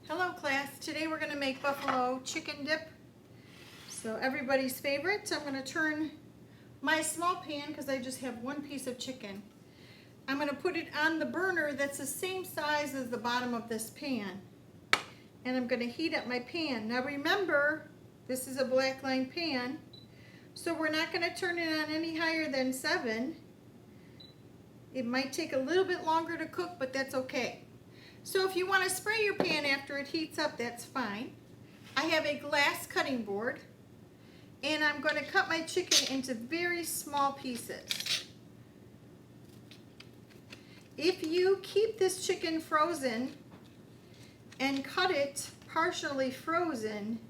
Hello class, today we're going to make buffalo chicken dip. So everybody's favorite. I'm going to turn my small pan, because I just have one piece of chicken. I'm going to put it on the burner that's the same size as the bottom of this pan. And I'm going to heat up my pan. Now remember, this is a black line pan, so we're not going to turn it on any higher than 7. It might take a little bit longer to cook, but that's okay. So if you want to spray your pan after it heats up, that's fine. I have a glass cutting board, and I'm going to cut my chicken into very small pieces. If you keep this chicken frozen and cut it partially frozen,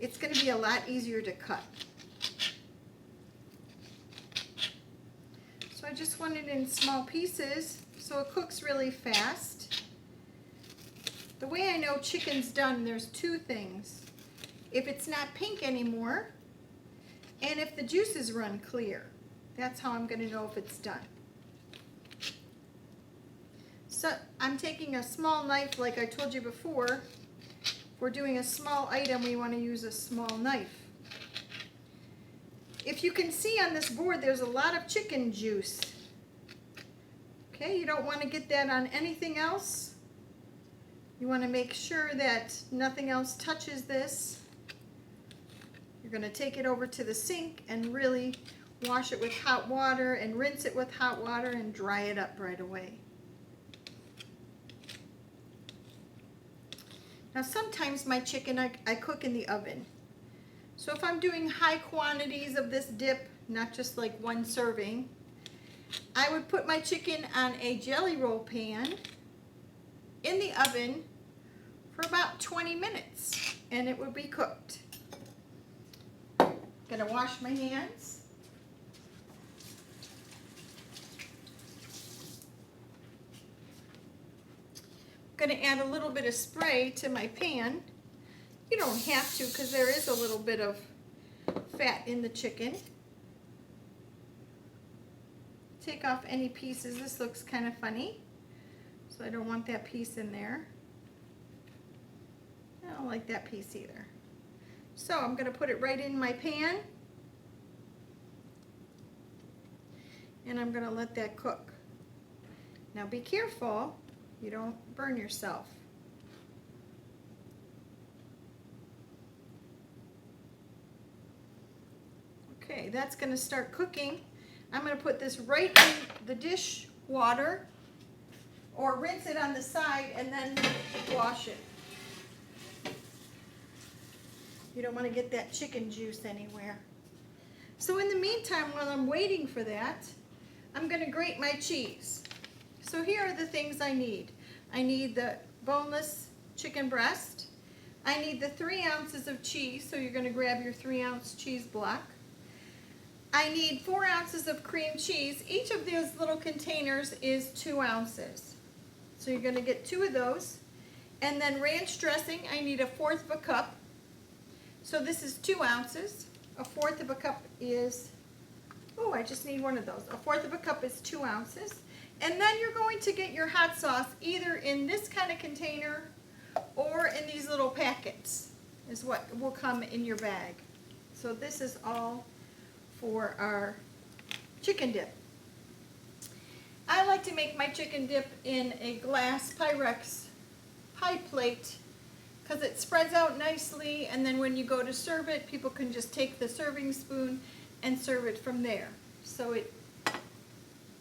it's going to be a lot easier to cut. So I just want it in small pieces so it cooks really fast. The way I know chicken's done, there's 2 things. If it's not pink anymore, and if the juices run clear. That's how I'm going to know if it's done. So I'm taking a small knife, like I told you before. If we're doing a small item, we want to use a small knife. If you can see on this board, there's a lot of chicken juice. Okay, you don't want to get that on anything else. You want to make sure that nothing else touches this. You're going to take it over to the sink and really wash it with hot water and rinse it with hot water and dry it up right away. Now sometimes my chicken I cook in the oven. So if I'm doing high quantities of this dip, not just like 1 serving, I would put my chicken on a jelly roll pan in the oven for about 20 minutes and it would be cooked. Gonna wash my hands. Gonna add a little bit of spray to my pan. You don't have to, because there is a little bit of fat in the chicken. Take off any pieces. This looks kind of funny, so I don't want that piece in there. I don't like that piece either. So I'm going to put it right in my pan, and I'm going to let that cook. Now be careful you don't burn yourself. Okay, that's going to start cooking. I'm going to put this right in the dish water, or rinse it on the side and then wash it. You don't want to get that chicken juice anywhere. So in the meantime, while I'm waiting for that, I'm going to grate my cheese. So here are the things I need. I need the boneless chicken breast. I need the 3 ounces of cheese, so you're going to grab your 3-ounce cheese block. I need 4 ounces of cream cheese. Each of those little containers is 2 ounces. So you're going to get 2 of those. And then ranch dressing, I need 1/4 of a cup. So this is 2 ounces. 1/4 of a cup is, oh, I just need 1 of those. 1/4 of a cup is 2 ounces. And then you're going to get your hot sauce either in this kind of container or in these little packets is what will come in your bag. So this is all for our chicken dip. I like to make my chicken dip in a glass Pyrex pie plate, because it spreads out nicely, and then when you go to serve it, people can just take the serving spoon and serve it from there. So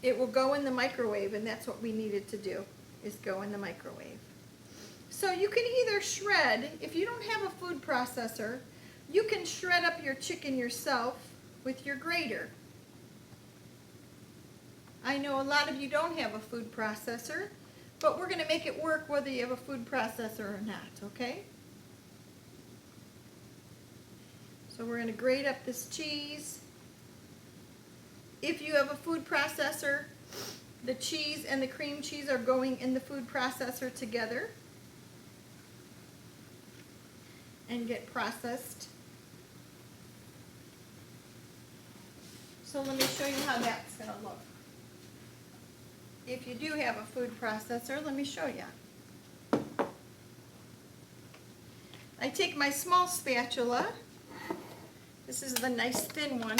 it will go in the microwave, and that's what we needed to do, is go in the microwave. So you can either shred, if you don't have a food processor, you can shred up your chicken yourself with your grater. I know a lot of you don't have a food processor, but we're going to make it work whether you have a food processor or not, okay? So we're going to grate up this cheese. If you have a food processor, the cheese and the cream cheese are going in the food processor together and get processed. So let me show you how that's going to look. If you do have a food processor, let me show you. I take my small spatula. This is the nice thin one.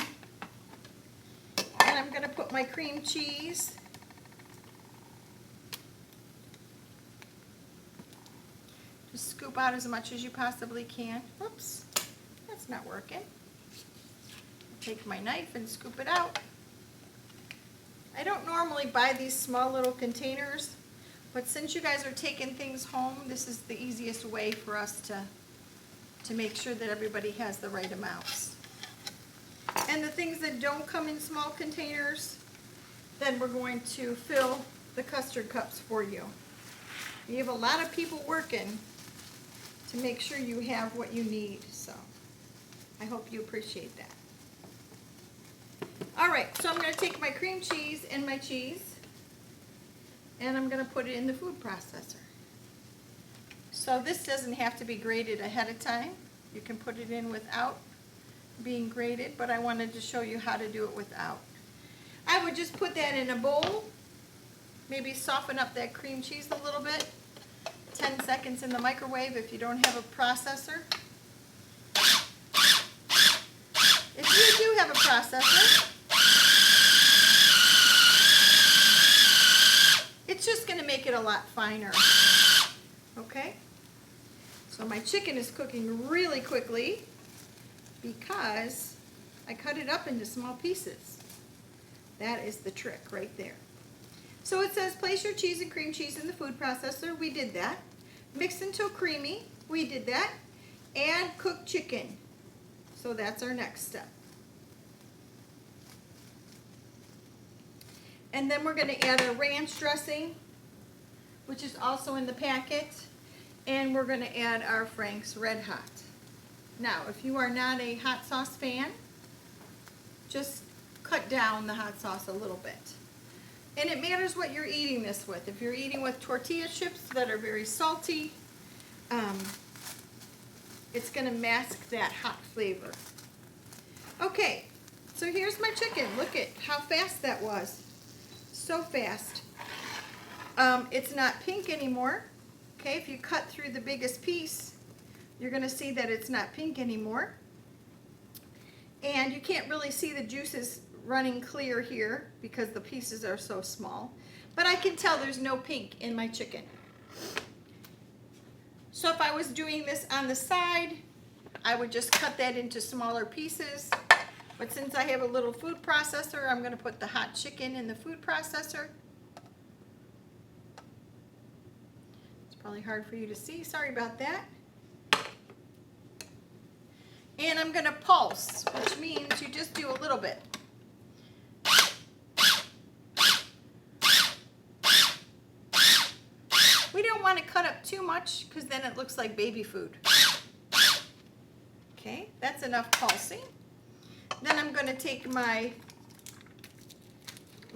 And I'm going to put my cream cheese. Just scoop out as much as you possibly can. Oops, that's not working. Take my knife and scoop it out. I don't normally buy these small little containers, but since you guys are taking things home, this is the easiest way for us to make sure that everybody has the right amounts. And the things that don't come in small containers, then we're going to fill the custard cups for you. You have a lot of people working to make sure you have what you need, so I hope you appreciate that. All right, so I'm going to take my cream cheese and my cheese, and I'm going to put it in the food processor. So this doesn't have to be grated ahead of time. You can put it in without being grated, but I wanted to show you how to do it without. I would just put that in a bowl, maybe soften up that cream cheese a little bit, 10 seconds in the microwave if you don't have a processor. If you do have a processor, it's just going to make it a lot finer. Okay? So my chicken is cooking really quickly because I cut it up into small pieces. That is the trick right there. So it says place your cheese and cream cheese in the food processor. We did that. Mix until creamy. We did that. And cook chicken. So that's our next step. And then we're going to add a ranch dressing, which is also in the packet. And we're going to add our Frank's Red Hot. Now, if you are not a hot sauce fan, just cut down the hot sauce a little bit. And it matters what you're eating this with. If you're eating with tortilla chips that are very salty, it's going to mask that hot flavor. Okay, so here's my chicken. Look at how fast that was. So fast. It's not pink anymore. Okay, if you cut through the biggest piece, you're going to see that it's not pink anymore. And you can't really see the juices running clear here because the pieces are so small. But I can tell there's no pink in my chicken. So if I was doing this on the side, I would just cut that into smaller pieces. But since I have a little food processor, I'm going to put the hot chicken in the food processor. It's probably hard for you to see. Sorry about that. And I'm going to pulse, which means you just do a little bit. We don't want to cut up too much because then it looks like baby food. Okay, that's enough pulsing. Then I'm going to take my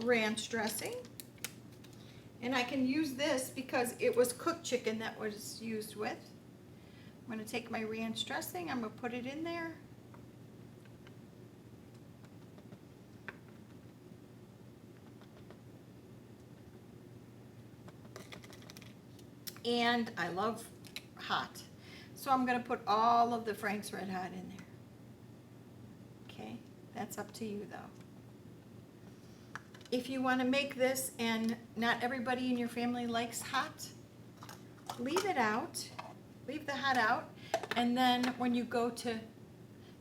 ranch dressing. And I can use this because it was cooked chicken that was used with. I'm going to take my ranch dressing, I'm going to put it in there. And I love hot. So I'm going to put all of the Frank's Red Hot in there. Okay, that's up to you though. If you want to make this and not everybody in your family likes hot, leave it out. Leave the hot out, and then when you go to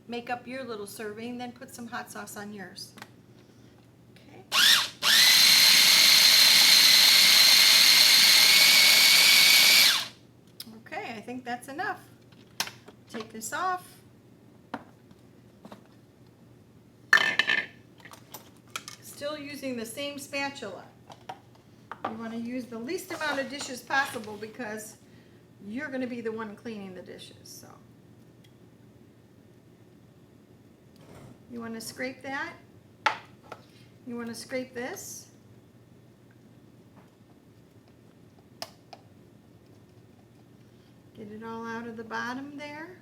make up your little serving, then put some hot sauce on yours. Okay. Okay, I think that's enough. Take this off. Still using the same spatula. You want to use the least amount of dishes possible because you're going to be the one cleaning the dishes. So you want to scrape that. You want to scrape this. Get it all out of the bottom there.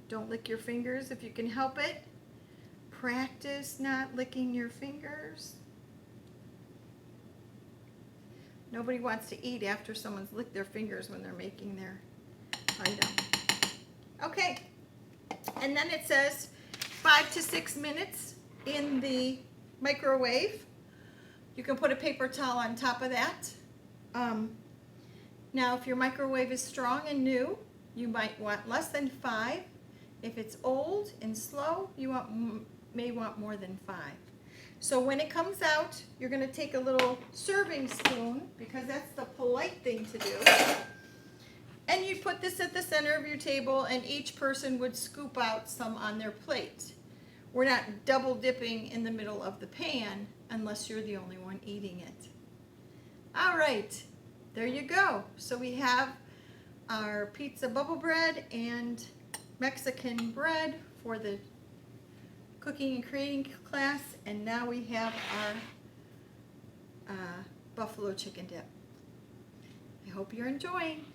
Don't lick your fingers if you can help it. practice not licking your fingers. Nobody wants to eat after someone's licked their fingers when they're making their item. Okay, and then it says 5 to 6 minutes in the microwave. You can put a paper towel on top of that. Now, if your microwave is strong and new, you might want less than 5. If it's old and slow, you may want more than 5. So when it comes out, you're going to take a little serving spoon, because that's the polite thing to do. And you put this at the center of your table, and each person would scoop out some on their plate. We're not double dipping in the middle of the pan unless you're the only one eating it. All right, there you go. So we have our pizza bubble bread and Mexican bread for the cooking and creating class, and now we have our buffalo chicken dip. I hope you're enjoying.